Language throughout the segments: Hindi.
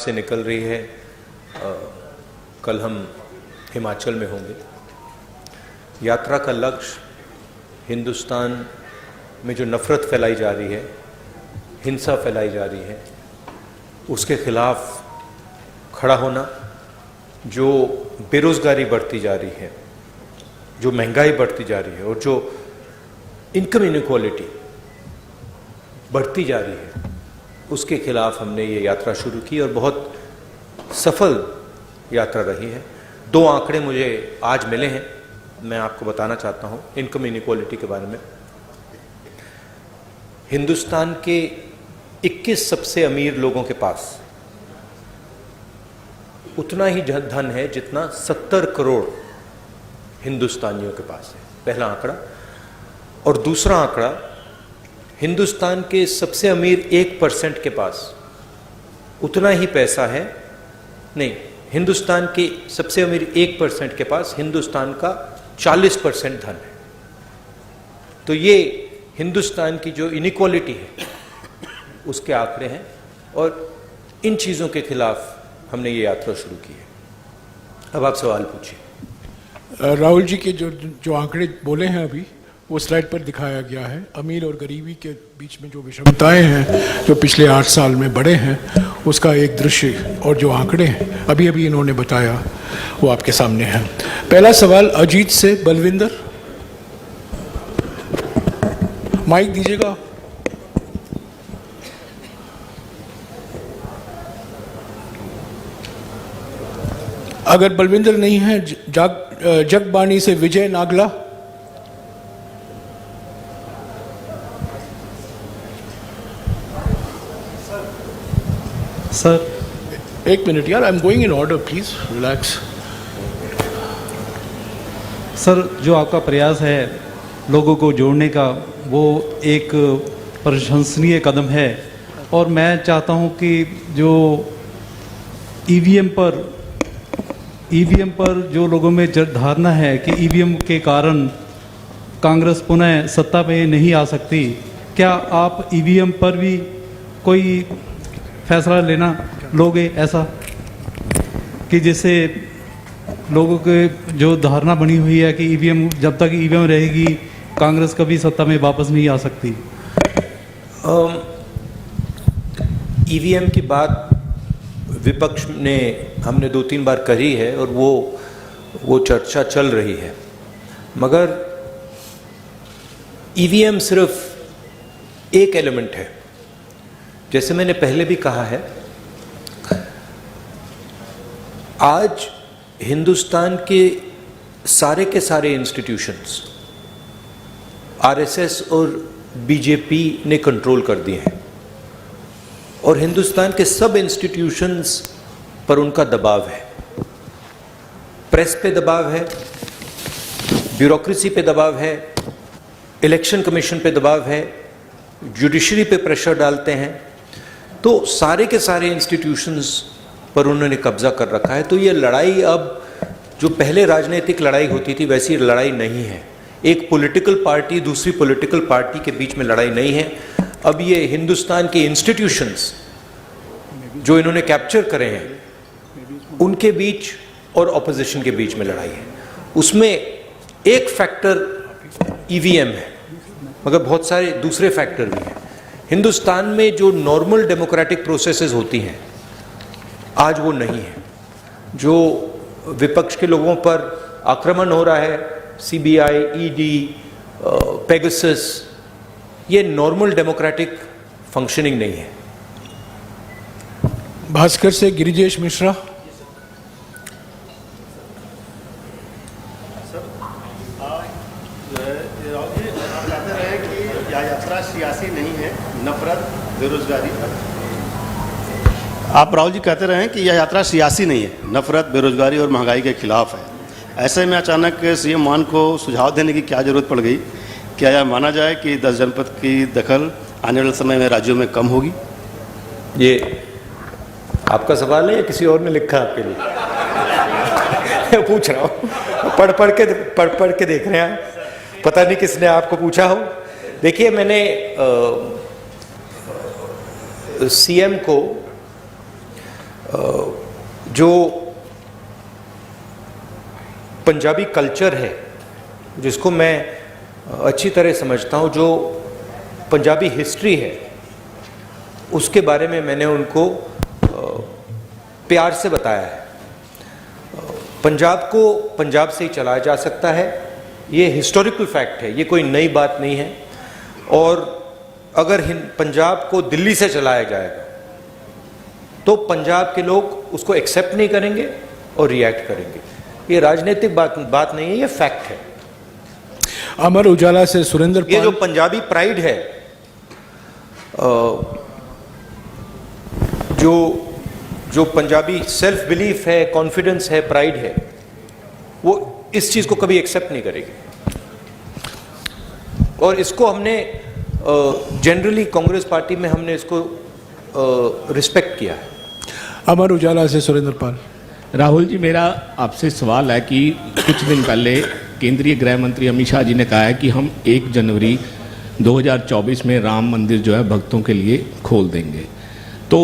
से निकल रही है। कल हम हिमाचल में होंगे। यात्रा का लक्ष्य हिंदुस्तान में जो नफ़रत फैलाई जा रही है, हिंसा फैलाई जा रही है, उसके खिलाफ खड़ा होना। जो बेरोज़गारी बढ़ती जा रही है, जो महंगाई बढ़ती जा रही है और जो इनकम इनइक्वालिटी बढ़ती जा रही है, उसके खिलाफ हमने ये यात्रा शुरू की और बहुत सफल यात्रा रही है। 2 आंकड़े मुझे आज मिले हैं, मैं आपको बताना चाहता हूँ इनकम इनइक्वालिटी के बारे में। हिंदुस्तान के 21 सबसे अमीर लोगों के पास उतना ही धन है जितना 70 करोड़ हिंदुस्तानियों के पास है, पहला आंकड़ा। और दूसरा आंकड़ा, हिंदुस्तान के सबसे अमीर 1% के पास उतना ही पैसा है, नहीं, हिंदुस्तान के सबसे अमीर 1% के पास हिंदुस्तान का 40% धन है। तो ये हिंदुस्तान की जो इनइक्वालिटी है उसके आंकड़े हैं और इन चीज़ों के खिलाफ हमने ये यात्रा शुरू की है। अब आप सवाल पूछिए। राहुल जी के जो आंकड़े बोले हैं अभी, वो स्लाइड पर दिखाया गया है। अमीर और गरीबी के बीच में जो विषमताएं हैं जो पिछले 8 साल में बढ़े हैं, उसका एक दृश्य और जो आंकड़े हैं अभी अभी इन्होंने बताया वो आपके सामने हैं। पहला सवाल अजीत से बलविंदर, माइक दीजिएगा। अगर बलविंदर नहीं है, जगबानी से विजय नागला। सर 1 मिनट यार, I am going in order, please relax. Sir, जो आपका प्रयास है लोगों को जोड़ने का, वो एक प्रशंसनीय कदम है। और मैं चाहता हूं कि जो ईवीएम पर जो लोगों में धारणा है कि ईवीएम के कारण कांग्रेस पुनः सत्ता पे नहीं आ सकती, क्या आप ईवीएम पर भी कोई फैसला लेना लोगे, ऐसा कि जिससे लोगों के जो धारणा बनी हुई है कि ईवीएम, जब तक ईवीएम रहेगी कांग्रेस कभी सत्ता में वापस नहीं आ सकती? ईवीएम की बात विपक्ष ने हमने 2-3 बार करी है और वो चर्चा चल रही है, मगर ईवीएम सिर्फ एक एलिमेंट है। जैसे मैंने पहले भी कहा है, आज हिंदुस्तान के सारे इंस्टीट्यूशंस आरएसएस और बीजेपी ने कंट्रोल कर दिए हैं और हिंदुस्तान के सब इंस्टीट्यूशंस पर उनका दबाव है। प्रेस पे दबाव है, ब्यूरोक्रेसी पे दबाव है, इलेक्शन कमीशन पे दबाव है, जुडिशरी पे प्रेशर डालते हैं। तो सारे के सारे इंस्टीट्यूशंस पर उन्होंने कब्जा कर रखा है। तो ये लड़ाई अब जो पहले राजनीतिक लड़ाई होती थी वैसी लड़ाई नहीं है। एक पॉलिटिकल पार्टी दूसरी पॉलिटिकल पार्टी के बीच में लड़ाई नहीं है। अब ये हिंदुस्तान के इंस्टीट्यूशंस जो इन्होंने कैप्चर करे हैं उनके बीच और ऑपोजिशन के बीच में लड़ाई है। उसमें एक फैक्टर ईवीएम है, मगर बहुत सारे दूसरे फैक्टर भी हैं। हिंदुस्तान में जो नॉर्मल डेमोक्रेटिक प्रोसेसेस होती हैं आज वो नहीं है। जो विपक्ष के लोगों पर आक्रमण हो रहा है, सीबीआई, ईडी, पेगासस, ये नॉर्मल डेमोक्रेटिक फंक्शनिंग नहीं है। भास्कर से गिरिजेश मिश्रा। कहते रहे कि यह यात्रा सियासी नहीं है, नफरत, बेरोजगारी। आप राहुल जी कहते रहे कि यह यात्रा सियासी नहीं है, नफरत, बेरोजगारी और महंगाई के खिलाफ है। ऐसे में अचानक सीएम मान को सुझाव देने की क्या जरूरत पड़ गई? क्या यह माना जाए कि 10 जनपद की दखल आने वाले समय में राज्यों में कम होगी? ये आपका सवाल है या किसी और ने लिखा आपके लिए? मैं पूछ रहा हूँ, पढ़ के देख रहे हैं, पता नहीं किसने आपको पूछा हो। देखिए, मैंने सीएम को जो पंजाबी कल्चर है, जिसको मैं अच्छी तरह समझता हूँ, जो पंजाबी हिस्ट्री है, उसके बारे में मैंने उनको प्यार से बताया है। पंजाब को पंजाब से ही चलाया जा सकता है, ये हिस्टोरिकल फैक्ट है, ये कोई नई बात नहीं है। और अगर पंजाब को दिल्ली से चलाया जाएगा तो पंजाब के लोग उसको एक्सेप्ट नहीं करेंगे और रिएक्ट करेंगे। ये राजनीतिक बात नहीं है, ये फैक्ट है। अमर उजाला से सुरेंद्र ये जो पाल। पंजाबी प्राइड है, जो पंजाबी सेल्फ बिलीफ है, कॉन्फिडेंस है, प्राइड है, वो इस चीज को कभी एक्सेप्ट नहीं करेगी। और इसको हमने जनरली कांग्रेस पार्टी में हमने इसको रिस्पेक्ट किया है। अमर उजाला से सुरेंद्र पाल। राहुल जी, मेरा आपसे सवाल है कि कुछ दिन पहले केंद्रीय गृह मंत्री अमित शाह जी ने कहा है कि हम 1 जनवरी 2024 में राम मंदिर जो है भक्तों के लिए खोल देंगे। तो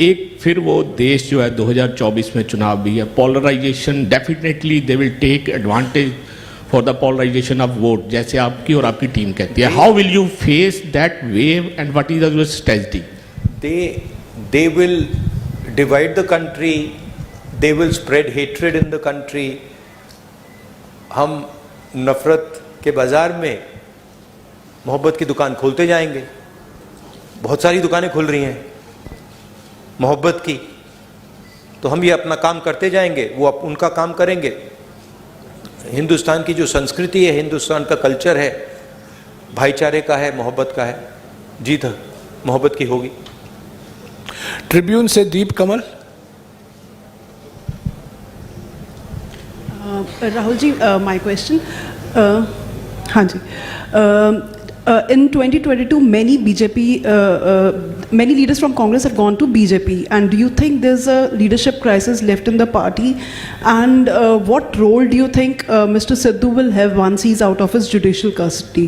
एक फिर वो देश जो है 2024 में चुनाव भी है, polarisation definitely they will take advantage for the polarisation of vote, जैसे आपकी और आपकी टीम कहती है। How will you face that wave and what is your strategy? They will divide the country, they will spread hatred in the country. हम नफरत के बाजार में मोहब्बत की दुकान खोलते जाएंगे। बहुत सारी दुकानें खुल रही हैं मोहब्बत की, तो हम ये अपना काम करते जाएंगे, वो उनका काम करेंगे। हिंदुस्तान की जो संस्कृति है, हिंदुस्तान का कल्चर है, भाईचारे का है, मोहब्बत का है, जीत मोहब्बत की होगी। ट्रिब्यून से दीप कमल। राहुल जी, माय क्वेश्चन, हाँ जी, in 2022 many BJP many leaders from Congress have gone to BJP, and do you think there's a leadership crisis left in the party, and what role do you think Mr. Sidhu will have once he's out of his judicial custody?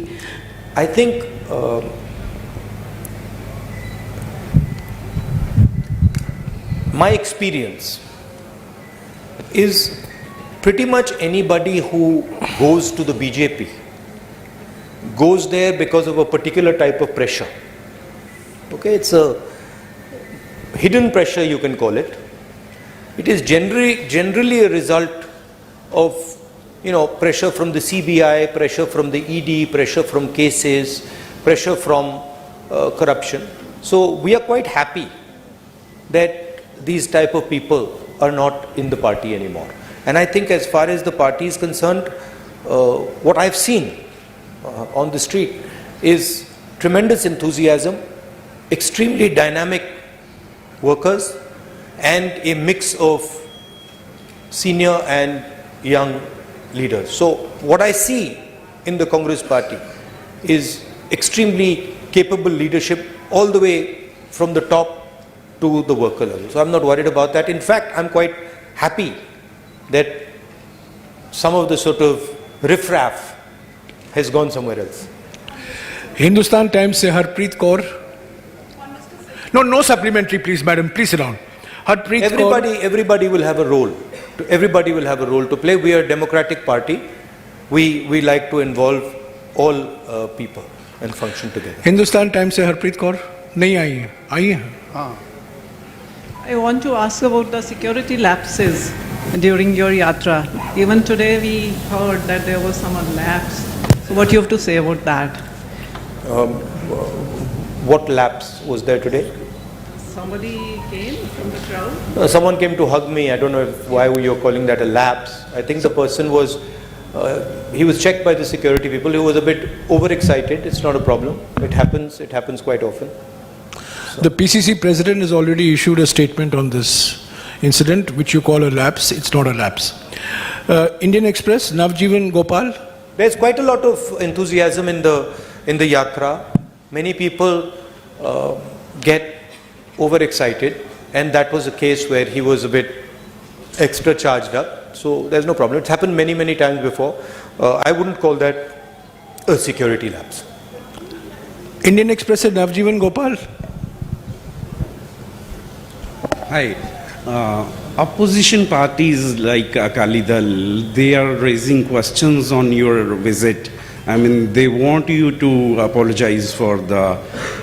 I think my experience is pretty much anybody who goes to the BJP goes there because of a particular type of pressure. Okay, it's a hidden pressure, you can call it. It is generally a result of, pressure from the CBI, pressure from the ED, pressure from cases, pressure from corruption. So we are quite happy that these type of people are not in the party anymore. And I think as far as the party is concerned, what I've seen on the street is tremendous enthusiasm, extremely dynamic workers, and a mix of senior and young leaders. So what I see in the Congress party is extremely capable leadership all the way from the top to the worker level. So I'm not worried about that. In fact, I'm quite happy that some of the sort of riffraff has gone somewhere else. Hindustan Times से Harpreet Kaur. No supplementary, please, madam. Please sit down. Harpreet Kaur. Everybody will have a role. Everybody will have a role to play. We are a democratic party. We like to involve all people and function together. Hindustan Times से हरप्रीत कौर नहीं आई है, आई है। I want to ask about the security lapses during your yatra. Even today we heard that there was some lapse. So what you have to say about that? What lapse was there today? Somebody came from the crowd. Someone came to hug me. I don't know why you're calling that a lapse. I think the person was, he was checked by the security people. He was a bit overexcited. It's not a problem. It happens quite often. The PCC president has already issued a statement on this incident, which you call a lapse. It's not a lapse. Indian Express, Navjeevan Gopal. There's quite a lot of enthusiasm in the yatra. Many people get overexcited, and that was a case where he was a bit extra charged up. So there's no problem. It's happened many times before. I wouldn't call that a security lapse. Indian Express से Navjeevan Gopal. Hi. opposition parties like Akali Dal, they are raising questions on your visit. I mean, they want you to apologize for the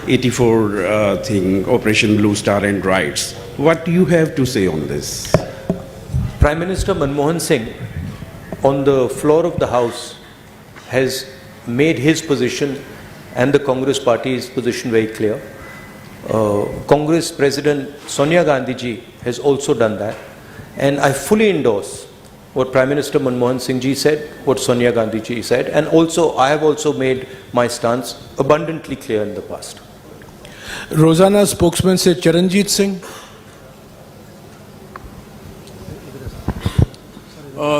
84 thing, Operation Blue Star and riots. What do you have to say on this? Prime Minister Manmohan Singh, on the floor of the House, has made his position and the Congress Party's position very clear. Congress President Sonia Gandhi ji has also done that, and I fully endorse what Prime Minister Manmohan Singh ji said, what Sonia Gandhi ji said, and also I have also made my stance abundantly clear in the past. रोजाना स्पोक्समैन से चरणजीत सिंह।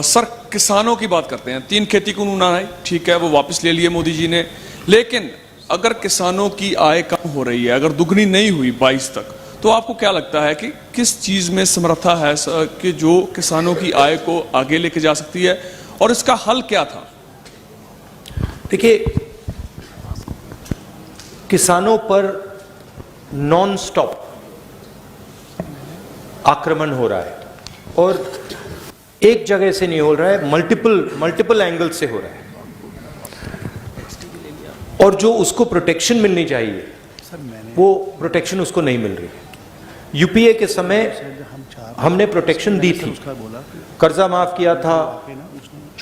सर, किसानों की बात करते हैं। 3 खेती कानून आए, ठीक है, वो वापस ले लिए मोदी जी ने, लेकिन अगर किसानों की आय कम हो रही है, अगर दुगनी नहीं हुई 22 तक, तो आपको क्या लगता है कि किस चीज में समर्था है कि जो किसानों की आय को आगे लेके जा सकती है, और इसका हल क्या था? देखिए, किसानों पर नॉन स्टॉप आक्रमण हो रहा है और एक जगह से नहीं हो रहा है, मल्टीपल एंगल से हो रहा है, और जो उसको प्रोटेक्शन मिलनी चाहिए वो प्रोटेक्शन उसको नहीं मिल रही है। यूपीए के समय हमने प्रोटेक्शन दी थी, कर्जा माफ किया था,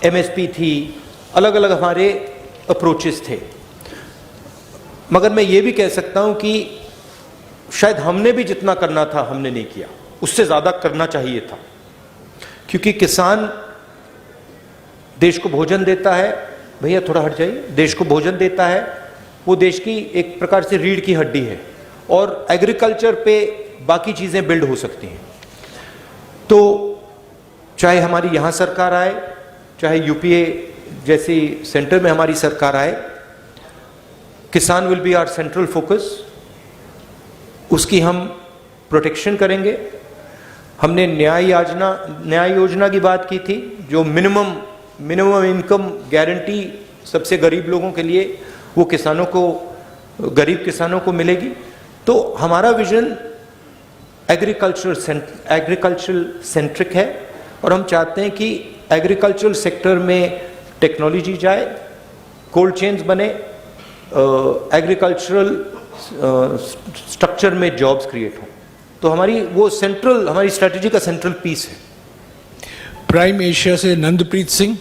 एमएसपी थी, अलग अलग हमारे अप्रोचेस थे, मगर मैं ये भी कह सकता हूं कि शायद हमने भी जितना करना था हमने नहीं किया, उससे ज्यादा करना चाहिए था, क्योंकि किसान देश को भोजन देता है। भैया थोड़ा हट जाइए। देश को भोजन देता है, वो देश की एक प्रकार से रीढ़ की हड्डी है, और एग्रीकल्चर पे बाकी चीजें बिल्ड हो सकती हैं। तो चाहे हमारी यहां सरकार आए, चाहे यूपीए जैसी सेंटर में हमारी सरकार आए, kisan will be our central focus. उसकी हम प्रोटेक्शन करेंगे। हमने न्याय योजना की बात की थी, जो मिनिमम इनकम गारंटी सबसे गरीब लोगों के लिए, वो किसानों को, गरीब किसानों को मिलेगी। तो हमारा विजन एग्रीकल्चरल सेंट्रिक है, और हम चाहते हैं कि एग्रीकल्चरल सेक्टर में टेक्नोलॉजी जाए, कोल्ड चेन्स बने, एग्रीकल्चरल स्ट्रक्चर में जॉब्स क्रिएट हों। तो हमारी स्ट्रेटजी का सेंट्रल पीस है। प्राइम एशिया से नंदप्रीत सिंह।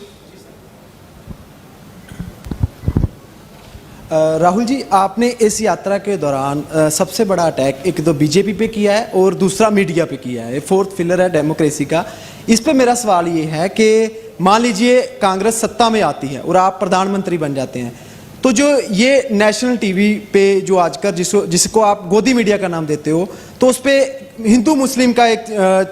राहुल जी, आपने इस यात्रा के दौरान सबसे बड़ा अटैक एक तो बीजेपी पे किया है और दूसरा मीडिया पे किया है, 4th पिलर है डेमोक्रेसी का। इस पे मेरा सवाल ये है कि मान लीजिए कांग्रेस सत्ता में आती है और आप प्रधानमंत्री बन जाते हैं, तो जो ये नेशनल टीवी पे जो आजकल जिसको आप गोदी मीडिया का नाम देते हो, तो उस पर हिंदू मुस्लिम का एक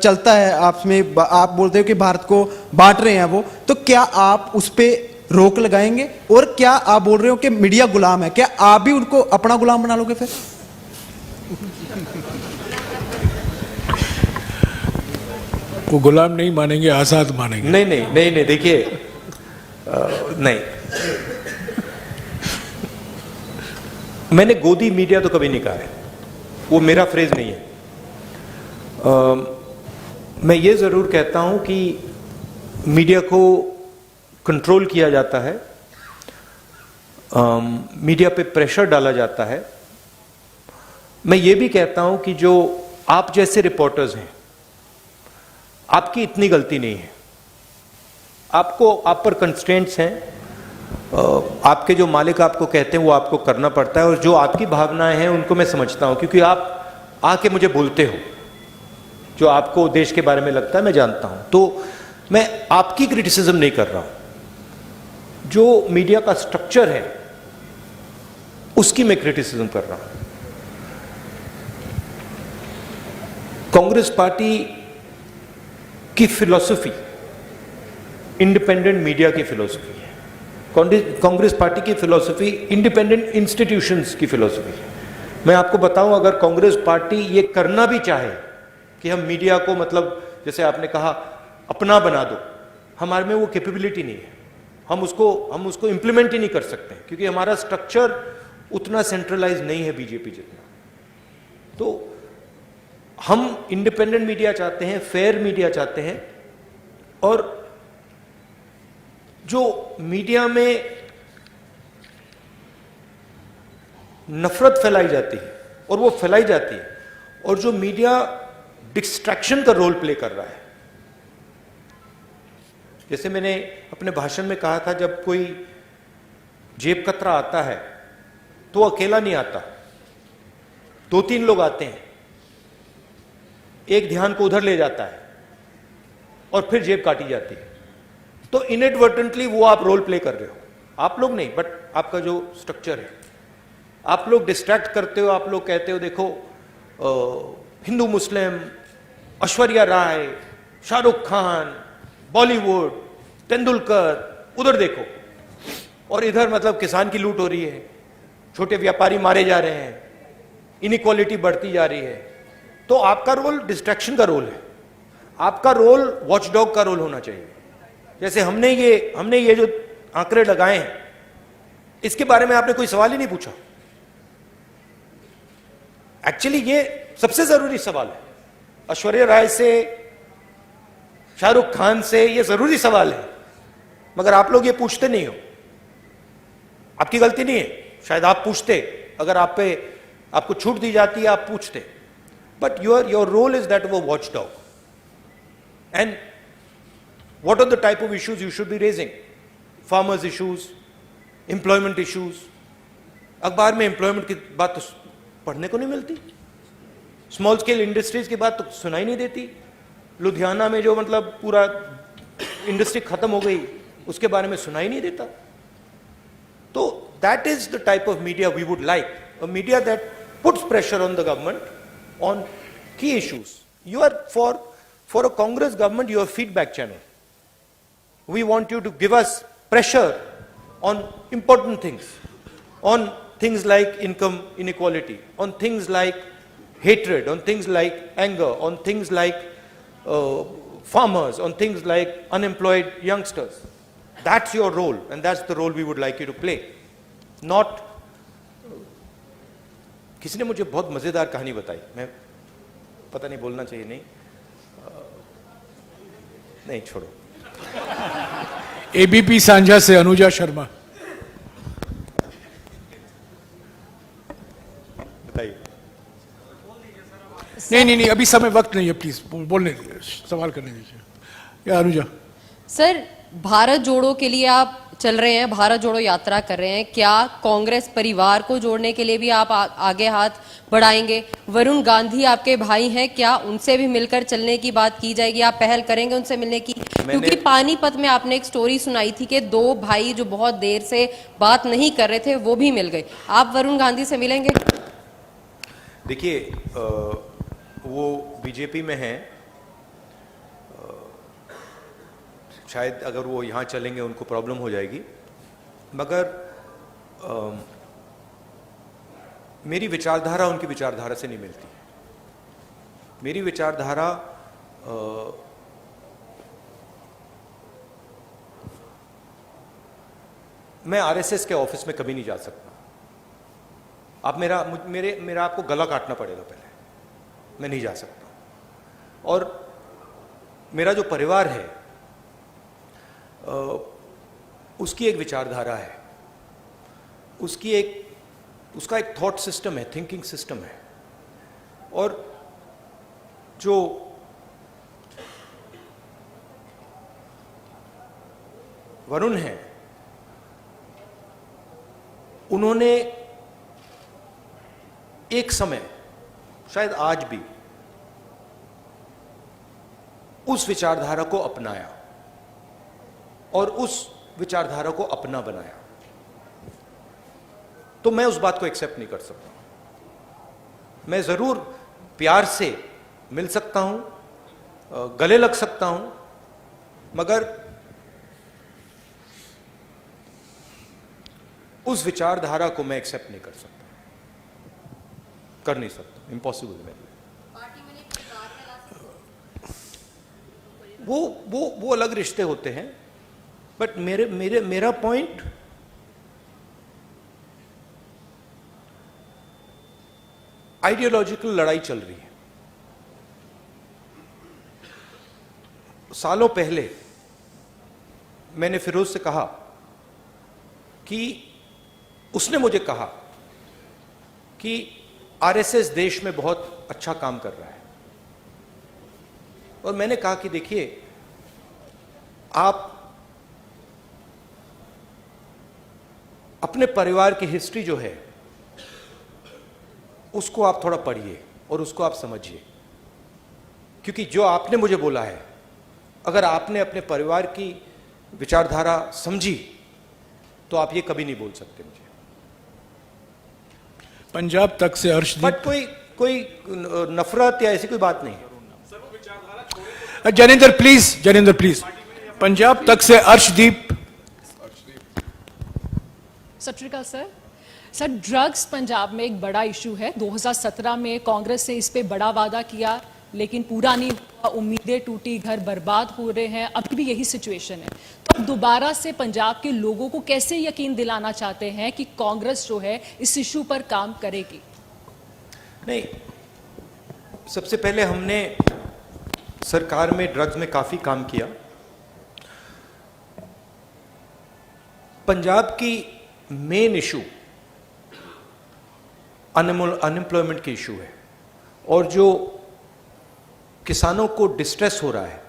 चलता है आपस में, आप बोलते हो कि भारत को बांट रहे हैं वो, तो क्या आप उस पर रोक लगाएंगे? और क्या आप बोल रहे हो कि मीडिया गुलाम है, क्या आप भी उनको अपना गुलाम बना लोगे फिर? वो गुलाम नहीं मानेंगे, आजाद मानेंगे। नहीं, देखिए, नहीं, मैंने गोदी मीडिया तो कभी नहीं कहा है, वो मेरा फ्रेज नहीं है। मैं ये जरूर कहता हूं कि मीडिया को कंट्रोल किया जाता है, मीडिया पे प्रेशर डाला जाता है। मैं ये भी कहता हूं कि जो आप जैसे रिपोर्टर्स हैं, आपकी इतनी गलती नहीं है, आप पर कंस्ट्रेंट्स हैं, आपके जो मालिक आपको कहते हैं वो आपको करना पड़ता है, और जो आपकी भावनाएं हैं उनको मैं समझता हूं, क्योंकि आप आके मुझे बोलते हो, जो आपको देश के बारे में लगता है मैं जानता हूं। तो मैं आपकी क्रिटिसिज्म नहीं कर रहा हूं, जो मीडिया का स्ट्रक्चर है उसकी मैं क्रिटिसिज्म कर रहा हूं। कांग्रेस पार्टी की फिलॉसफी इंडिपेंडेंट मीडिया की फिलॉसफी है, कांग्रेस पार्टी की फिलॉसफी इंडिपेंडेंट इंस्टीट्यूशंस की फिलॉसफी है। मैं आपको बताऊं, अगर कांग्रेस पार्टी ये करना भी चाहे कि हम मीडिया को, मतलब जैसे आपने कहा, अपना बना दो, हमारे में वो कैपेबिलिटी नहीं है, हम उसको इंप्लीमेंट ही नहीं कर सकते, क्योंकि हमारा स्ट्रक्चर उतना सेंट्रलाइज नहीं है बीजेपी जितना। तो हम इंडिपेंडेंट मीडिया चाहते हैं, फेयर मीडिया चाहते हैं, और जो मीडिया में नफरत फैलाई जाती है और वो फैलाई जाती है, और जो मीडिया डिस्ट्रैक्शन का रोल प्ले कर रहा है, जैसे मैंने अपने भाषण में कहा था, जब कोई जेब कतरा आता है तो अकेला नहीं आता, 2-3 लोग आते हैं, एक ध्यान को उधर ले जाता है और फिर जेब काटी जाती है। तो इनएडवर्टेंटली वो आप रोल प्ले कर रहे हो, आप लोग नहीं, बट आपका जो स्ट्रक्चर है, आप लोग डिस्ट्रैक्ट करते हो। आप लोग कहते हो देखो हिंदू मुस्लिम, ऐश्वर्या राय, शाहरुख खान, बॉलीवुड, तेंदुलकर, उधर देखो, और इधर मतलब किसान की लूट हो रही है, छोटे व्यापारी मारे जा रहे हैं, इनइक्वालिटी बढ़ती जा रही है। तो आपका रोल डिस्ट्रैक्शन का रोल है, आपका रोल वॉचडॉग का रोल होना चाहिए। जैसे हमने ये जो आंकड़े लगाए हैं, इसके बारे में आपने कोई सवाल ही नहीं पूछा। एक्चुअली ये सबसे जरूरी सवाल है, ऐश्वर्या राय से, शाहरुख खान से, ये जरूरी सवाल है, मगर आप लोग ये पूछते नहीं हो। आपकी गलती नहीं है, शायद आप पूछते, अगर आपको छूट दी जाती है आप पूछते, but your role is that वो watchdog. And what are the type of issues you should be raising? Farmers issues, employment issues. अखबार में एम्प्लॉयमेंट की बात तो पढ़ने को नहीं मिलती, स्मॉल स्केल इंडस्ट्रीज की बात तो सुनाई नहीं देती। लुधियाना में जो मतलब पूरा इंडस्ट्री खत्म हो गई, उसके बारे में सुनाई नहीं देता। तो that is the type of media we would like, a media that puts pressure on the government on key issues. You are for a Congress government, you are feedback channel. We want you to give us pressure on important things, on things like income inequality, on things like hatred, on things like anger, on things like farmers, on things like unemployed youngsters. That's your role, and that's the role we would like you to play. Not किसी ने मुझे बहुत मजेदार कहानी बताई, मैं पता नहीं बोलना चाहिए, नहीं छोड़ो। एबीपी सांझा से अनुजा शर्मा। नहीं, अभी समय वक्त नहीं है, प्लीज बोलने दीजिए, सवाल करने दीजिए। या अनुजा। सर, भारत जोड़ो के लिए आप चल रहे हैं, भारत जोड़ो यात्रा कर रहे हैं, क्या कांग्रेस परिवार को जोड़ने के लिए भी आप आगे हाथ बढ़ाएंगे? वरुण गांधी आपके भाई हैं, क्या उनसे भी मिलकर चलने की बात की जाएगी? आप पहल करेंगे उनसे मिलने की? क्योंकि पानीपत में आपने एक स्टोरी सुनाई थी कि 2 भाई जो बहुत देर से बात नहीं कर रहे थे वो भी मिल गए। आप वरुण गांधी से मिलेंगे? देखिए, वो बीजेपी में हैं, शायद अगर वो यहाँ चलेंगे उनको प्रॉब्लम हो जाएगी, मगर मेरी विचारधारा उनकी विचारधारा से नहीं मिलती। मेरी विचारधारा मैं आरएसएस के ऑफिस में कभी नहीं जा सकता। आप मेरा आपको गला काटना पड़ेगा पहले, मैं नहीं जा सकता। और मेरा जो परिवार है उसकी एक विचारधारा है, उसका एक थॉट सिस्टम है, थिंकिंग सिस्टम है। और जो वरुण है, उन्होंने एक समय, शायद आज भी, उस विचारधारा को अपनाया और उस विचारधारा को अपना बनाया। तो मैं उस बात को एक्सेप्ट नहीं कर सकता। मैं जरूर प्यार से मिल सकता हूं, गले लग सकता हूं, मगर उस विचारधारा को मैं एक्सेप्ट नहीं कर सकता, कर नहीं सकता, इम्पॉसिबल है मेरे लिए। वो अलग रिश्ते होते हैं, बट मेरा पॉइंट आइडियोलॉजिकल लड़ाई चल रही है। सालों पहले मैंने फिरोज से कहा कि उसने मुझे कहा कि आरएसएस देश में बहुत अच्छा काम कर रहा है, और मैंने कहा कि देखिए, आप अपने परिवार की हिस्ट्री जो है उसको आप थोड़ा पढ़िए और उसको आप समझिए, क्योंकि जो आपने मुझे बोला है, अगर आपने अपने परिवार की विचारधारा समझी तो आप ये कभी नहीं बोल सकते मुझे। पंजाब तक से अर्शदीप, बट कोई नफरत या ऐसी कोई बात नहीं है। जनेंद्र प्लीज, पंजाब तक से अर्शदीप। सत श्री अकाल सर, ड्रग्स पंजाब में एक बड़ा इशू है। 2017 में कांग्रेस ने इस पे बड़ा वादा किया, लेकिन पूरा नहीं हुआ, उम्मीदें टूटी, घर बर्बाद हो रहे हैं, अभी भी यही सिचुएशन है। तो दोबारा से पंजाब के लोगों को कैसे यकीन दिलाना चाहते हैं कि कांग्रेस जो है इस इशू पर काम करेगी? नहीं, सबसे पहले हमने सरकार में ड्रग्स में काफी काम किया। पंजाब की मेन इशू अनएम्प्लॉयमेंट की इशू है, और जो किसानों को डिस्ट्रेस हो रहा है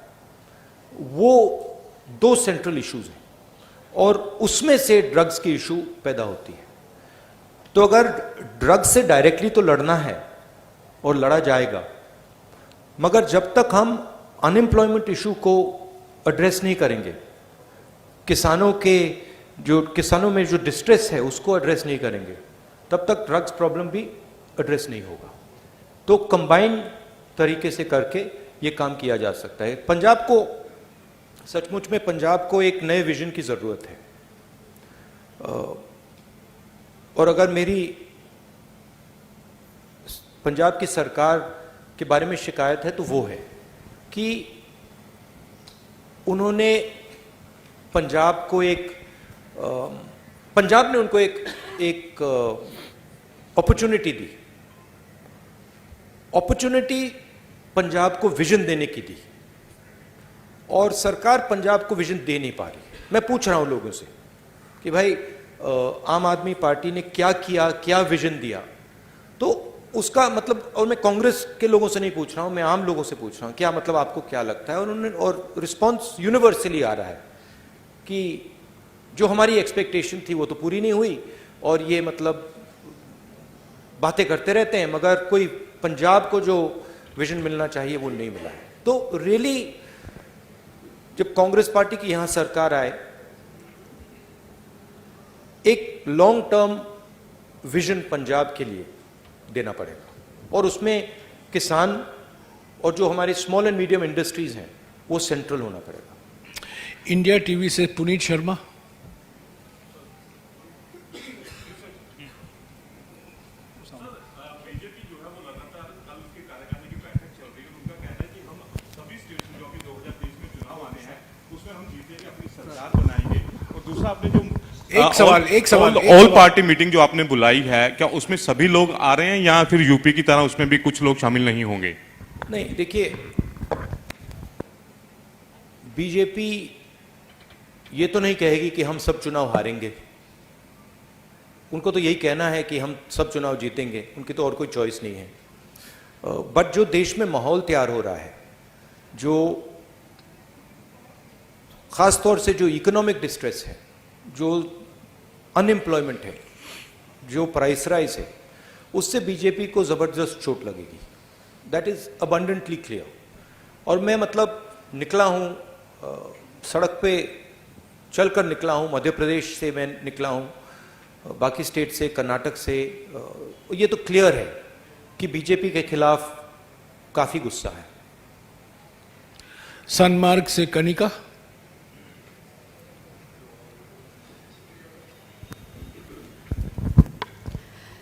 वो 2 सेंट्रल इश्यूज हैं, और उसमें से ड्रग्स की इशू पैदा होती है। तो अगर ड्रग्स से डायरेक्टली तो लड़ना है और लड़ा जाएगा, मगर जब तक हम अनएम्प्लॉयमेंट इशू को एड्रेस नहीं करेंगे, किसानों में जो डिस्ट्रेस है उसको एड्रेस नहीं करेंगे, तब तक ड्रग्स प्रॉब्लम भी एड्रेस नहीं होगा। तो कंबाइंड तरीके से करके ये काम किया जा सकता है। पंजाब को, सचमुच में पंजाब को एक नए विजन की जरूरत है, और अगर मेरी पंजाब की सरकार के बारे में शिकायत है तो वो है कि उन्होंने पंजाब ने उनको एक अपॉर्चुनिटी दी, पंजाब को विजन देने की दी, और सरकार पंजाब को विजन दे नहीं पा रही। मैं पूछ रहा हूं लोगों से कि भाई आम आदमी पार्टी ने क्या किया, क्या विजन दिया, तो उसका मतलब, और मैं कांग्रेस के लोगों से नहीं पूछ रहा हूं, मैं आम लोगों से पूछ रहा हूं, क्या मतलब आपको क्या लगता है? और रिस्पॉन्स यूनिवर्सली आ रहा है कि जो हमारी एक्सपेक्टेशन थी वो तो पूरी नहीं हुई, और ये मतलब बातें करते रहते हैं, मगर कोई पंजाब को जो विजन मिलना चाहिए वो नहीं मिला है। तो रियली जब कांग्रेस पार्टी की यहां सरकार आए, एक लॉन्ग टर्म विजन पंजाब के लिए देना पड़ेगा, और उसमें किसान और जो हमारे स्मॉल एंड मीडियम इंडस्ट्रीज हैं वो सेंट्रल होना पड़ेगा। इंडिया टीवी से पुनीत शर्मा। एक सवाल ऑल पार्टी मीटिंग जो आपने बुलाई है, क्या उसमें सभी लोग आ रहे हैं या फिर यूपी की तरह उसमें भी कुछ लोग शामिल नहीं होंगे? नहीं, देखिए, बीजेपी ये तो नहीं कहेगी कि हम सब चुनाव हारेंगे। उनको तो यही कहना है कि हम सब चुनाव जीतेंगे, उनकी तो और कोई चॉइस नहीं है। बट जो देश में माहौल तैयार हो रहा है, जो खास तौर से जो इकोनॉमिक डिस्ट्रेस है, जो अनएम्प्लॉयमेंट है, जो प्राइस राइज है, उससे बीजेपी को जबरदस्त चोट लगेगी। That is abundantly clear. और मैं मतलब निकला हूं, सड़क पे चलकर निकला हूं, मध्य प्रदेश से मैं निकला हूं, बाकी स्टेट से, कर्नाटक से, ये तो क्लियर है कि बीजेपी के खिलाफ काफी गुस्सा है। सनमार्ग से कनिका।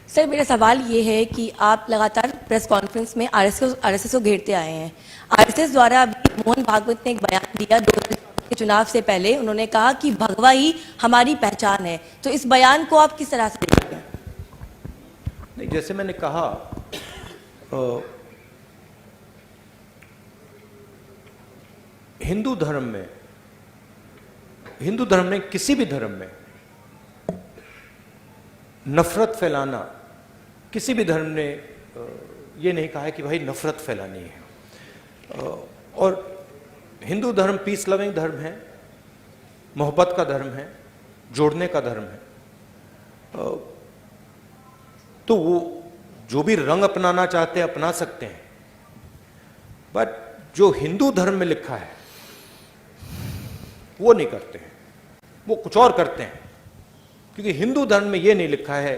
सर, मेरा सवाल ये है कि आप लगातार प्रेस कॉन्फ्रेंस में आरएसएस को घेरते आए हैं। आरएसएस द्वारा अभी मोहन भागवत ने एक बयान दिया 2024 के चुनाव से पहले, उन्होंने कहा कि भगवा ही हमारी पहचान है। तो इस बयान को आप किस तरह से देखते हैं? नहीं, जैसे मैंने कहा, हिंदू धर्म में किसी भी धर्म में नफरत फैलाना, किसी भी धर्म ने ये नहीं कहा है कि भाई नफरत फैलानी है। और हिंदू धर्म पीस लविंग धर्म है, मोहब्बत का धर्म है, जोड़ने का धर्म है। तो वो जो भी रंग अपनाना चाहते हैं अपना सकते हैं, बट जो हिंदू धर्म में लिखा है वो नहीं करते हैं, वो कुछ और करते हैं। क्योंकि हिंदू धर्म में ये नहीं लिखा है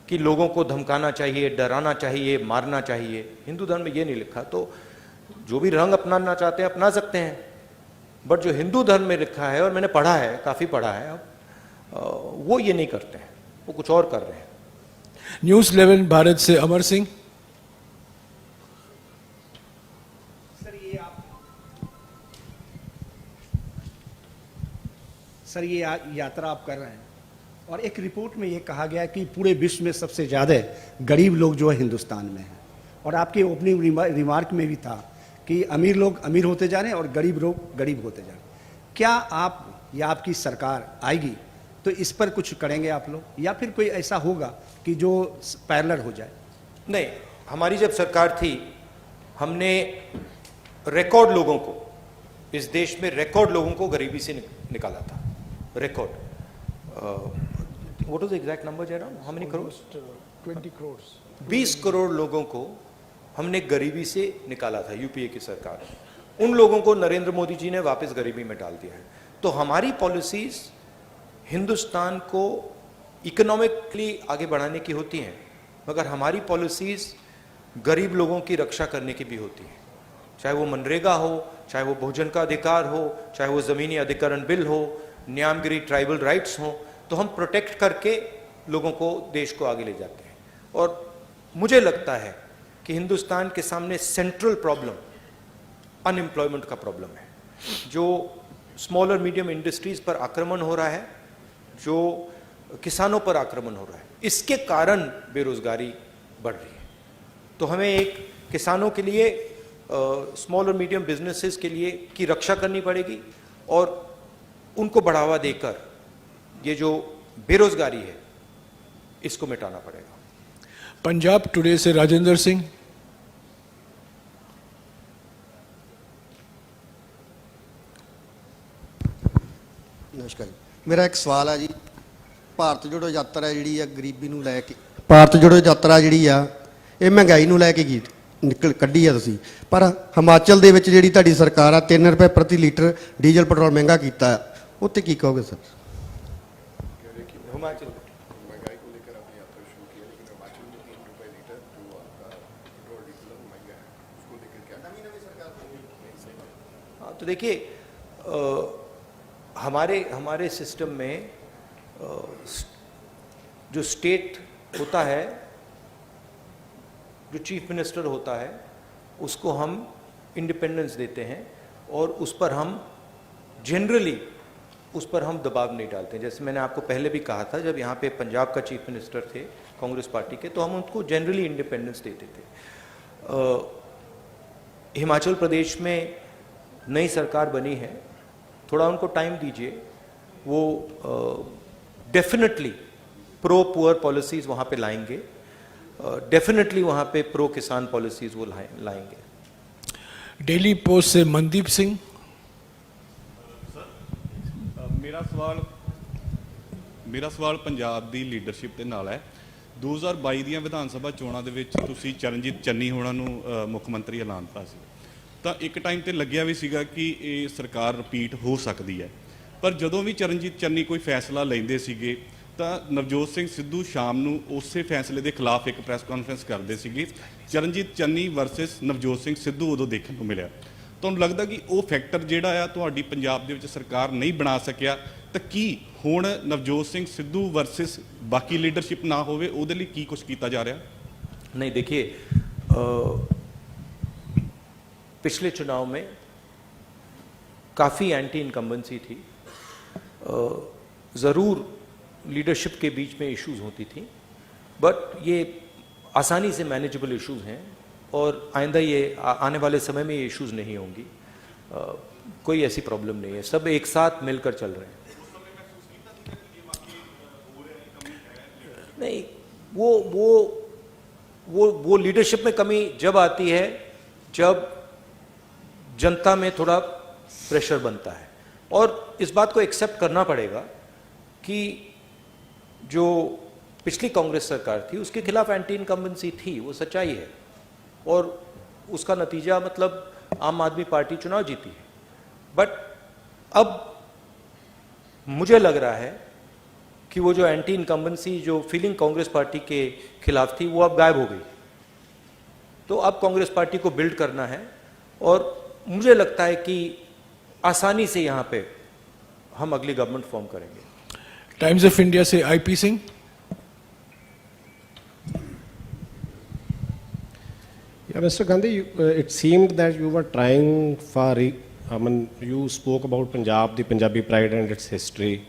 कि लोगों को धमकाना चाहिए, डराना चाहिए, मारना चाहिए। हिंदू धर्म में ये नहीं लिखा। तो जो भी रंग अपनाना चाहते हैं अपना सकते हैं, बट जो हिंदू धर्म में लिखा है, और मैंने पढ़ा है, काफी पढ़ा है, वो ये नहीं करते हैं, वो कुछ और कर रहे हैं। न्यूज़ 11 भारत से अमर सिंह। सर ये यात्रा आप कर रहे हैं और एक रिपोर्ट में ये कहा गया कि पूरे विश्व में सबसे ज़्यादा गरीब लोग जो है हिंदुस्तान में हैं, और आपके ओपनिंग रिमार्क में भी था कि अमीर लोग अमीर होते जा रहे हैं और गरीब लोग गरीब होते जा रहे हैं। क्या आप या आपकी सरकार आएगी तो इस पर कुछ करेंगे आप लोग, या फिर कोई ऐसा होगा कि जो पैरेलल हो जाए? नहीं, हमारी जब सरकार थी हमने रिकॉर्ड लोगों को, इस देश में रिकॉर्ड लोगों को गरीबी से निकाला था। Record what was the exact number Jairam? How many crore? 20 crore. 20 crore लोगों को हमने गरीबी से निकाला था, यूपीए की सरकार। उन लोगों को नरेंद्र मोदी जी ने वापस गरीबी में डाल दिया है। तो हमारी पॉलिसीज हिंदुस्तान को इकोनॉमिकली आगे बढ़ाने की होती हैं, मगर हमारी पॉलिसीज गरीब लोगों की रक्षा करने की भी होती हैं। चाहे वो मनरेगा हो, चाहे वो भोजन का अधिकार हो, चाहे वो ज़मीनी अधिकरण बिल हो, न्यामगिरी ट्राइबल राइट्स हो, तो हम प्रोटेक्ट करके लोगों को, देश को आगे ले जाते हैं। और मुझे लगता है कि हिंदुस्तान के सामने सेंट्रल प्रॉब्लम अनएम्प्लॉयमेंट का प्रॉब्लम है। जो स्मॉल और मीडियम इंडस्ट्रीज पर आक्रमण हो रहा है, जो किसानों पर आक्रमण हो रहा है, इसके कारण बेरोजगारी बढ़ रही है। तो हमें एक किसानों के लिए, स्मॉल और मीडियम बिजनेसेस के लिए की रक्षा करनी पड़ेगी और उनको बढ़ावा देकर ये जो बेरोजगारी है इसको मिटाना पड़ेगा। पंजाब टुडे से राजेंद्र सिंह। नमस्कार जी, मेरा एक सवाल है जी। ਭਾਰਤ ਜੋੜੋ ਯਾਤਰਾ ਜਿਹੜੀ ਆ ਗਰੀਬੀ ਨੂੰ ਲੈ ਕੇ, ਭਾਰਤ ਜੋੜੋ ਯਾਤਰਾ ਜਿਹੜੀ ਆ ਇਹ ਮਹਿੰਗਾਈ ਨੂੰ ਲੈ ਕੇ ਕੱਢੀ ਆ ਤੁਸੀਂ, ਪਰ ਹਿਮਾਚਲ ਦੇ ਵਿੱਚ ਜਿਹੜੀ ਤੁਹਾਡੀ ਸਰਕਾਰ ਆ 3 ਰੁਪਏ ਪ੍ਰਤੀ ਲੀਟਰ ਡੀਜ਼ਲ ਪੈਟਰੋਲ ਮਹਿੰਗਾ ਕੀਤਾ, ਉੱਤੇ ਕੀ ਕਹੋਗੇ ਸਰ? हिमाचल महंगाई को लेकर आपने यात्रा शुरू की है, लेकिन हिमाचल में 3 रुपए लीटर जो आपका पेट्रोल डीजल महंगा है, उसको लेकर क्या नई सरकार? हाँ, तो देखिए हमारे सिस्टम में जो स्टेट होता है, जो चीफ मिनिस्टर होता है, उसको हम इंडिपेंडेंस देते हैं और उस पर हम जनरली दबाव नहीं डालते हैं। जैसे मैंने आपको पहले भी कहा था, जब यहाँ पे पंजाब का चीफ मिनिस्टर थे कांग्रेस पार्टी के, तो हम उनको जनरली इंडिपेंडेंस देते थे। हिमाचल प्रदेश में नई सरकार बनी है, थोड़ा उनको टाइम दीजिए, वो डेफिनेटली प्रो पुअर पॉलिसीज़ वहाँ पे लाएंगे, डेफिनेटली वहाँ पे प्रो किसान पॉलिसीज़ वो लाएंगे। डेली पोस्ट से मनदीप सिंह। ਮੇਰਾ ਸਵਾਲ ਪੰਜਾਬ ਦੀ ਲੀਡਰਸ਼ਿਪ ਦੇ ਨਾਲ ਹੈ। 2022 ਦੀਆਂ ਵਿਧਾਨ ਸਭਾ ਚੋਣਾਂ ਦੇ ਵਿੱਚ ਤੁਸੀਂ ਚਰਨਜੀਤ ਚੰਨੀ ਹੋਣਾ ਨੂੰ ਮੁੱਖ ਮੰਤਰੀ ਐਲਾਨਤਾ ਸੀ, ਤਾਂ ਇੱਕ ਟਾਈਮ ਤੇ ਲੱਗਿਆ ਵੀ ਸੀਗਾ ਕਿ ਇਹ ਸਰਕਾਰ ਰਿਪੀਟ ਹੋ ਸਕਦੀ ਹੈ, ਪਰ ਜਦੋਂ ਵੀ ਚਰਨਜੀਤ ਚੰਨੀ ਕੋਈ ਫੈਸਲਾ ਲੈਂਦੇ ਸੀਗੇ ਤਾਂ ਨਵਜੋਤ ਸਿੰਘ ਸਿੱਧੂ ਸ਼ਾਮ ਨੂੰ ਉਸੇ ਫੈਸਲੇ ਦੇ ਖਿਲਾਫ ਇੱਕ ਪ੍ਰੈਸ ਕਾਨਫਰੰਸ ਕਰਦੇ ਸੀਗੇ। ਚਰਨਜੀਤ ਚੰਨੀ ਵਰਸਸ ਨਵਜੋਤ ਸਿੰਘ ਸਿੱਧੂ ਉਦੋਂ ਦੇਖਣ ਨੂੰ ਮਿਲਿਆ। ਤੁਹਾਨੂੰ ਲੱਗਦਾ ਕਿ ਉਹ ਫੈਕਟਰ ਜਿਹੜਾ ਆ ਤੁਹਾਡੀ ਪੰਜਾਬ ਦੇ ਵਿੱਚ ਸਰਕਾਰ ਨਹੀਂ ਬਣਾ ਸਕਿਆ, ਤਾਂ ਕੀ ਹੁਣ ਨਵਜੋਤ ਸਿੰਘ ਸਿੱਧੂ ਵਰਸਸ ਬਾਕੀ ਲੀਡਰਸ਼ਿਪ ਨਾ ਹੋਵੇ, ਉਹਦੇ ਲਈ ਕੀ ਕੁਝ ਕੀਤਾ ਜਾ ਰਿਹਾ? नहीं, देखिए पिछले चुनाव में काफ़ी एंटी इनकम्बेंसी थी, ज़रूर लीडरशिप के बीच में इश्यूज होती थी, बट ये आसानी से मैनेजेबल इश्यूज हैं और आइंदा ये आने वाले समय में ये इश्यूज नहीं होंगी। कोई ऐसी प्रॉब्लम नहीं है, सब एक साथ मिलकर चल रहे हैं। नहीं, वो लीडरशिप में कमी जब आती है जब जनता में थोड़ा प्रेशर बनता है, और इस बात को एक्सेप्ट करना पड़ेगा कि जो पिछली कांग्रेस सरकार थी उसके खिलाफ एंटी इनकम्बेंसी थी, वो सच्चाई है, और उसका नतीजा मतलब आम आदमी पार्टी चुनाव जीती है। बट अब मुझे लग रहा है कि वो जो एंटी इनकम्बेंसी जो फीलिंग कांग्रेस पार्टी के खिलाफ थी वो अब गायब हो गई। तो अब कांग्रेस पार्टी को बिल्ड करना है, और मुझे लगता है कि आसानी से यहाँ पे हम अगली गवर्नमेंट फॉर्म करेंगे। टाइम्स ऑफ इंडिया से IP Singh. Yeah, Mr. Gandhi, it seemed that you were trying for, you spoke about Punjab, the Punjabi pride and its history.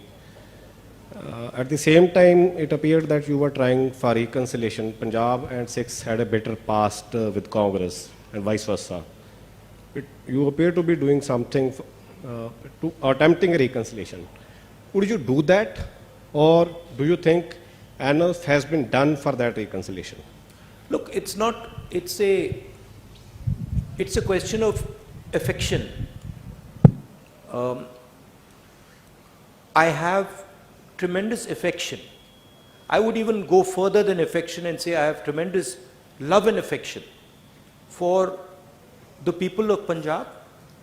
At the same time, it appeared that you were trying for reconciliation. Punjab and Sikhs had a bitter past with Congress and vice versa. You appear to be doing something to attempting a reconciliation. Would you do that, or do you think enough has been done for that reconciliation? Look, it's not. It's a question of affection. I have tremendous affection. I would even go further than affection and say I have tremendous love and affection for the people of Punjab,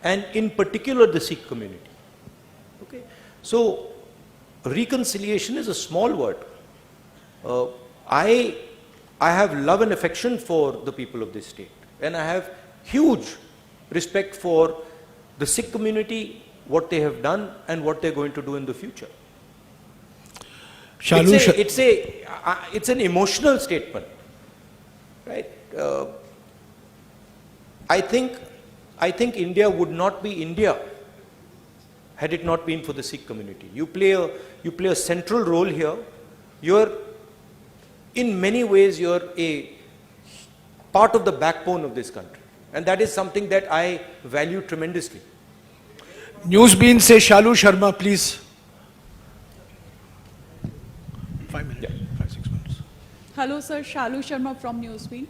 and in particular the Sikh community. Okay, so reconciliation is a small word. I have love and affection for the people of this state, and I have huge respect for the Sikh community, what they have done and what they're going to do in the future. It's an emotional statement, right? I think India would not be India had it not been for the Sikh community. You play a central role here. In many ways, you're a part of the backbone of this country, and that is something that I value tremendously. Newsbeam से Shalu Sharma, please. 5 minutes. Yeah. 5-6 minutes. Hello sir, Shalu Sharma from Newsbeam.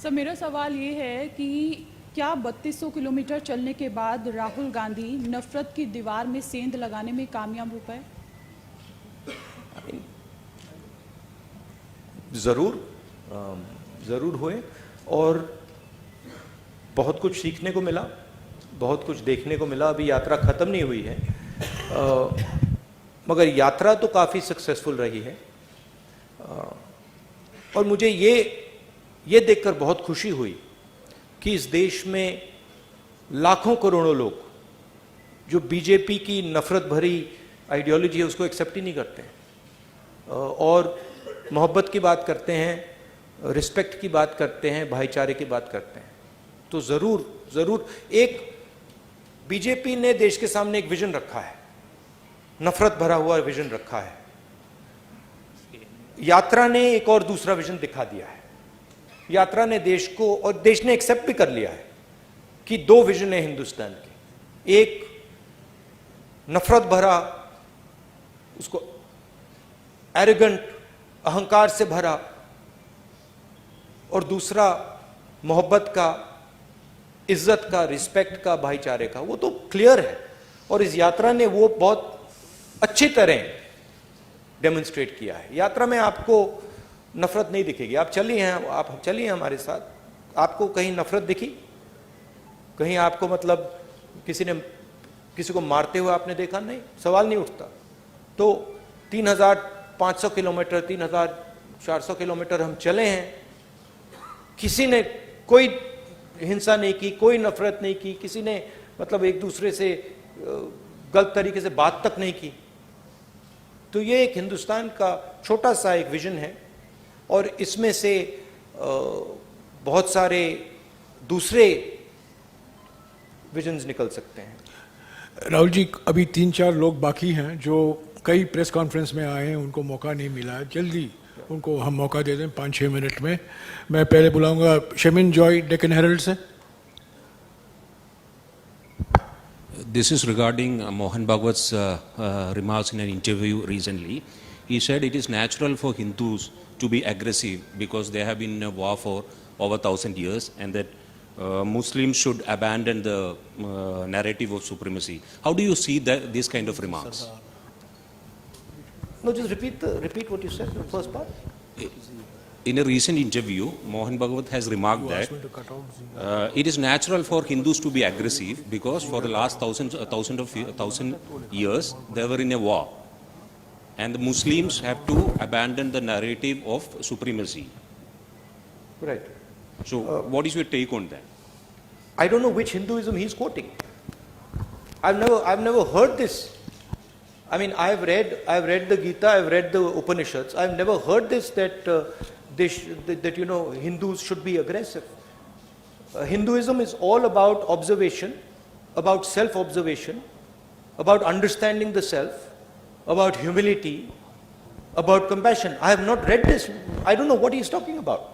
Sir, मेरा सवाल ये है कि क्या 3200 किलोमीटर चलने के बाद राहुल गांधी नफरत की दीवार में सेंध लगाने में कामयाब हो पाए? ज़रूर हुए, और बहुत कुछ सीखने को मिला, बहुत कुछ देखने को मिला। अभी यात्रा ख़त्म नहीं हुई है, मगर यात्रा तो काफ़ी सक्सेसफुल रही है, और मुझे ये देखकर बहुत खुशी हुई कि इस देश में लाखों करोड़ों लोग जो बीजेपी की नफरत भरी आइडियोलॉजी है उसको एक्सेप्ट ही नहीं करते हैं, और मोहब्बत की बात करते हैं, रिस्पेक्ट की बात करते हैं, भाईचारे की बात करते हैं। तो ज़रूर एक बीजेपी ने देश के सामने एक विजन रखा है, नफरत भरा हुआ विजन रखा है। यात्रा ने एक और दूसरा विजन दिखा दिया है। यात्रा ने देश को, और देश ने एक्सेप्ट भी कर लिया है कि दो विजन है हिंदुस्तान के, एक नफरत भरा, उसको एरोगेंट, अहंकार से भरा, और दूसरा मोहब्बत का, इज्जत का, रिस्पेक्ट का, भाईचारे का। वो तो क्लियर है, और इस यात्रा ने वो बहुत अच्छी तरह डेमोन्स्ट्रेट किया है। यात्रा में आपको नफरत नहीं दिखेगी। आप चलिए हमारे साथ, आपको कहीं नफरत दिखी? कहीं आपको मतलब किसी को मारते हुए आपने देखा? नहीं, सवाल नहीं उठता। तो 3500 किलोमीटर, 3400 किलोमीटर हम चले हैं, किसी ने कोई हिंसा नहीं की, कोई नफरत नहीं की, किसी ने मतलब एक दूसरे से गलत तरीके से बात तक नहीं की। तो ये एक हिंदुस्तान का छोटा सा एक विजन है, और इसमें से बहुत सारे दूसरे विजन्स निकल सकते हैं। राहुल जी, अभी 3-4 लोग बाकी हैं जो कई प्रेस कॉन्फ्रेंस में आए हैं, उनको मौका नहीं मिला है। जल्दी उनको हम मौका दे दें 5-6 मिनट में। मैं पहले बुलाऊंगा शमिन जॉय, डेक्कन हेरल्ड से। This is regarding Mohan Bhagwat's remarks in an interview recently. He said it is natural for Hindus to be aggressive because they have been in a war for over 1,000 years, and that Muslims should abandon the narrative of supremacy. How do you see these kind of remarks? No, just repeat what you said, the first part. In a recent interview, Mohan Bhagwat has remarked that it is natural for Hindus to be aggressive because for the last thousand years they were in a war, and the Muslims have to abandon the narrative of supremacy. Right. So, what is your take on that? I don't know which Hinduism he's quoting. I've never heard this. I mean, I've read the Gita, I've read the Upanishads. I've never heard this that Hindus should be aggressive. Hinduism is all about observation, about self-observation, about understanding the self, about humility, about compassion. I have not read this. I don't know what he's talking about.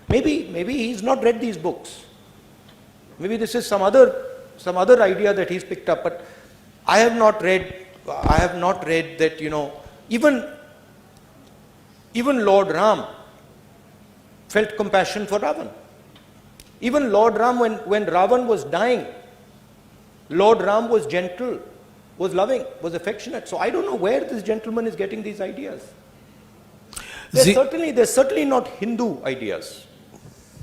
Maybe he's not read these books. Maybe this is some other idea that he's picked up. But I have not read that, even Lord Ram felt compassion for Ravan. Even Lord Ram, when Ravan was dying, Lord Ram was gentle, was loving, was affectionate. So I don't know where this gentleman is getting these ideas. They're certainly not Hindu ideas.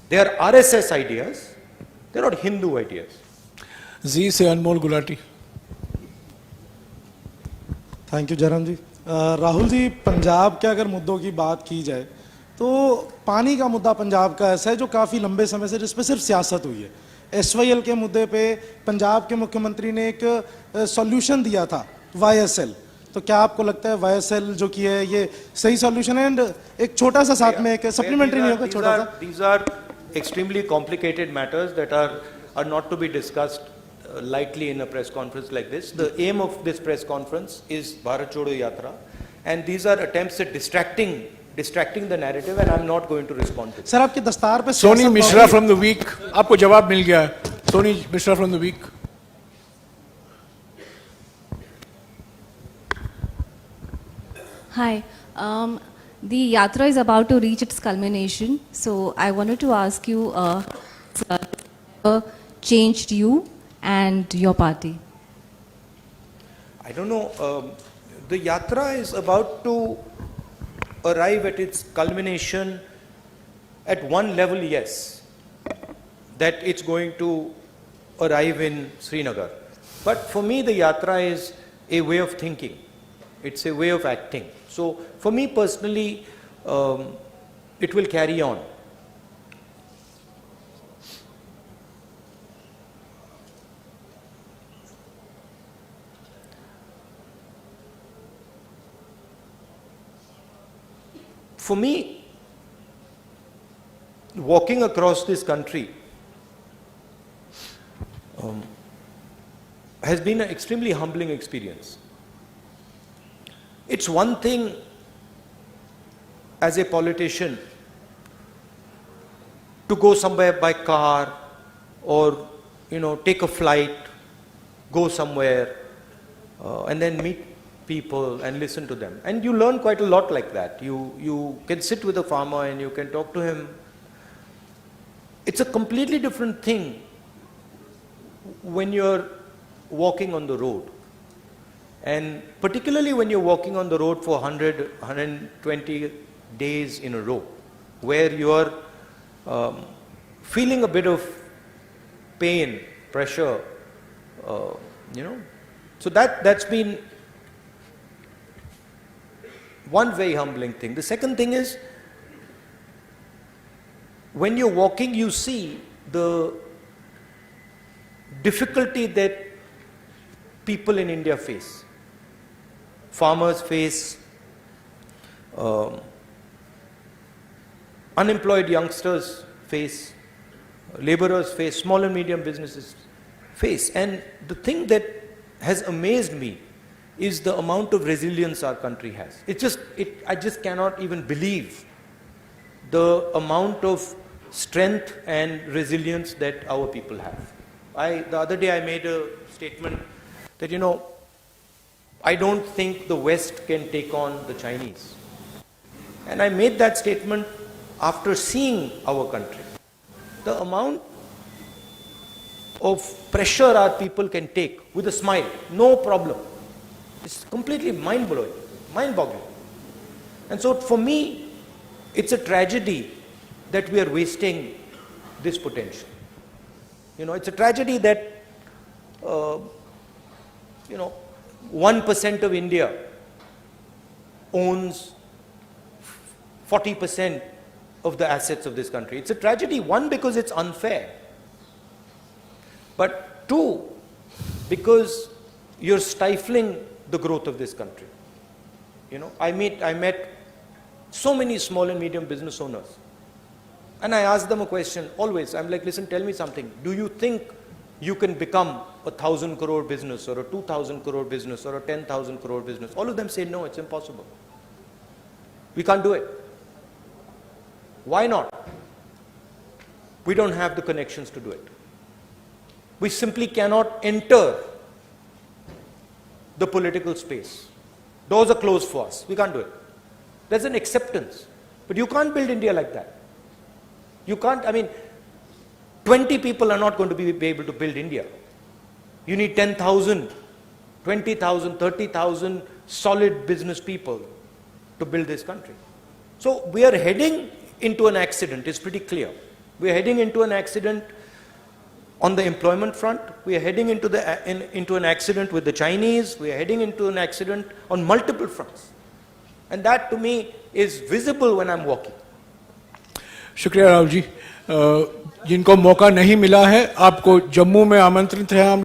They are RSS ideas. They're not Hindu ideas. जी से अनमोल गुलाटी. थैंक यू जयराम जी. राहुल जी, पंजाब के अगर मुद्दों की बात की जाए तो पानी का मुद्दा पंजाब का ऐसा है जो काफ़ी लंबे समय से जिस पर सिर्फ सियासत हुई है. SYL के मुद्दे पे पंजाब के मुख्यमंत्री ने एक सॉल्यूशन दिया था, YSL. तो क्या आपको लगता है YSL जो की है ये सही सॉल्यूशन है? एंड एक छोटा सा साथ में एक सप्लीमेंट्री नहीं होगा छोटा सा. These are extremely complicated matters that are not to be discussed lightly in a press conference like this. The aim of this press conference is Bharat Jodo Yatra, and these are attempts at distracting the narrative, and I'm not going to respond to it. Sir, आपके दस्तार पे Soni Mishra from The Week, आपको जवाब मिल गया है. Soni Mishra from The Week. Hi. The yatra is about to reach its culmination, so I wanted to ask you, changed you and your party? I don't know. The yatra is about to arrive at its culmination at one level, yes, that it's going to arrive in Srinagar. But for me, the yatra is a way of thinking. It's a way of acting. So for me personally, it will carry on. For me, walking across this country has been an extremely humbling experience. It's one thing as a politician to go somewhere by car or take a flight, go somewhere and then meet people and listen to them, and you learn quite a lot like that. You can sit with a farmer and you can talk to him. It's a completely different thing when you're walking on the road, and particularly when you're walking on the road for 120 days in a row, where you're feeling a bit of pain, pressure, so that's been one very humbling thing. The second thing is, when you're walking, you see the difficulty that people in India face. Farmers face, unemployed youngsters face, laborers face, small and medium businesses face. And the thing that has amazed me is the amount of resilience our country has. I just cannot even believe the amount of strength and resilience that our people have. The other day I made a statement that, I don't think the West can take on the Chinese. And I made that statement after seeing our country. The amount of pressure our people can take with a smile, no problem. It's completely mind-blowing, mind-boggling. And so for me, it's a tragedy that we are wasting this potential. It's a tragedy that, 1% of India owns 40% of the assets of this country. It's a tragedy, one, because it's unfair. But two, because you're stifling the growth of this country. I met so many small and medium business owners. And I ask them a question always. I'm like, listen, tell me something. Do you think you can become a 1,000 crore business or a 2,000 crore business or a 10,000 crore business? All of them say, no, it's impossible. We can't do it. Why not? We don't have the connections to do it. We simply cannot enter the political space. Doors are closed for us. We can't do it. There's an acceptance. But you can't build India like that. You can't, 20 people are not going to be able to build India. You need 10,000, 20,000, 30,000 solid business people to build this country. So we are heading into an accident, it's pretty clear. We are heading into an accident on the employment front. We are heading into an accident with the Chinese. We are heading into an accident on multiple fronts. And that to me is visible when I'm walking. शुक्रिया राहुल जी। जिनको मौका नहीं मिला है, आपको जम्मू में आमंत्रित है हम